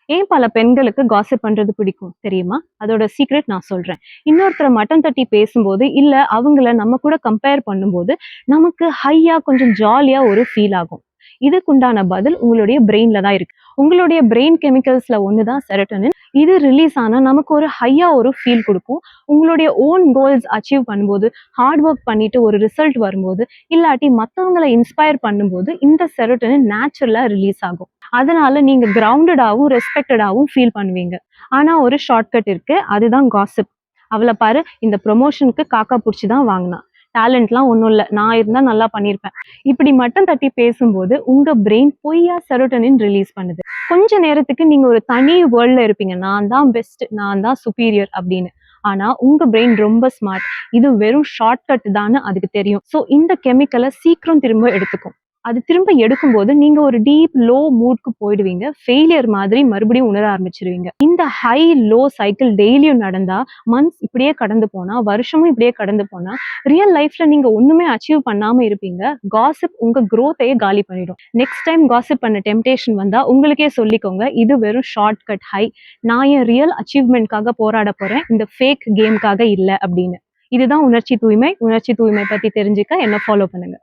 ஏன் பல பெண்களுக்கு காசிப் பண்றது பிடிக்கும் தெரியுமா? அதோட சீக்ரெட் நான் சொல்றேன். இன்னொருத்தர மட்டம் தட்டி பேசும்போது, இல்ல அவங்கள நம்ம கூட கம்பேர் பண்ணும்போது, நமக்கு ஹையா கொஞ்சம் ஜாலியா ஒரு ஃபீல் ஆகும். இதுக்குண்டான பதில் உங்களுடைய பிரெயின்ல தான் இருக்கு. உங்களுடைய பிரெயின் கெமிக்கல்ஸ்ல ஒண்ணு தான் செரோட்டோனின். இது ரிலீஸ் ஆனா நமக்கு ஒரு ஹையா ஒரு ஃபீல் குடுக்கும். உங்களுடைய ஓன் கோல்ஸ் அச்சீவ் பண்ணும்போது, ஹார்ட் ஒர்க் பண்ணிட்டு ஒரு ரிசல்ட் வரும்போது, இல்லாட்டி மத்தவங்கள இன்ஸ்பயர் பண்ணும்போது, இந்த செரோட்டோனின் நேச்சுரலா ரிலீஸ் ஆகும். அதனால நீங்க கிரவுண்டடாவும், ரெஸ்பெக்டடாவும் ஃபீல் பண்ணுவீங்க. ஆனா ஒரு ஷார்ட்கட் இருக்கு. அதுதான் காசிப். அவள பாரு, இந்த ப்ரமோஷனுக்கு காக்கா புடிச்சு தான் வாங்குனா. டேலண்ட்லாம் ஒண்ணும் இல்ல. நான் இருந்தா நல்லா பண்ணியிருப்பேன். இப்படி மட்டம் தட்டி பேசும்போது, உங்க பிரெயின் பொய்யா செரோட்டோனின் ரிலீஸ் பண்ணுது. கொஞ்ச நேரத்துக்கு நீங்க ஒரு தனி வேர்ல்ட்ல இருப்பீங்க. நான் தான் பெஸ்ட், நான் தான் சுப்பீரியர் அப்படின்னு. ஆனா உங்க பிரெயின் ரொம்ப ஸ்மார்ட். இது வெறும் ஷார்ட்கட் தான்னு அதுக்கு தெரியும். சோ இந்த கெமிக்கல சீக்கிரம் திரும்ப எடுத்துக்கும். அது திரும்ப எடுக்கும்போது நீங்க ஒரு டீப் லோ மூட்க்கு போயிடுவீங்க. ஃபெயிலியர் மாதிரி மறுபடியும் உணர ஆரம்பிச்சிருவீங்க. இந்த ஹை லோ சைக்கிள் டெய்லியும் நடந்தா, மந்த்ஸ் இப்படியே கடந்து போனா, வருஷமும் இப்படியே கடந்து போனா, ரியல் லைஃப்ல நீங்க ஒண்ணுமே அச்சீவ் பண்ணாம இருப்பீங்க. காசிப் உங்க குரோத்தையே காலி பண்ணிடும். நெக்ஸ்ட் டைம் காசிப் பண்ண டெம்டேஷன் வந்தா உங்களுக்கே சொல்லிக்கோங்க, இது வெறும் ஷார்ட்கட் ஹை. நான் என் ரியல் அச்சீவ்மெண்ட்காக போராட போறேன். இந்த ஃபேக் கேம்காக இல்ல அப்படின்னு. இதுதான் உணர்ச்சி தூய்மை. உணர்ச்சி தூய்மை பத்தி தெரிஞ்சுக்க என்ன ஃபாலோ பண்ணுங்க.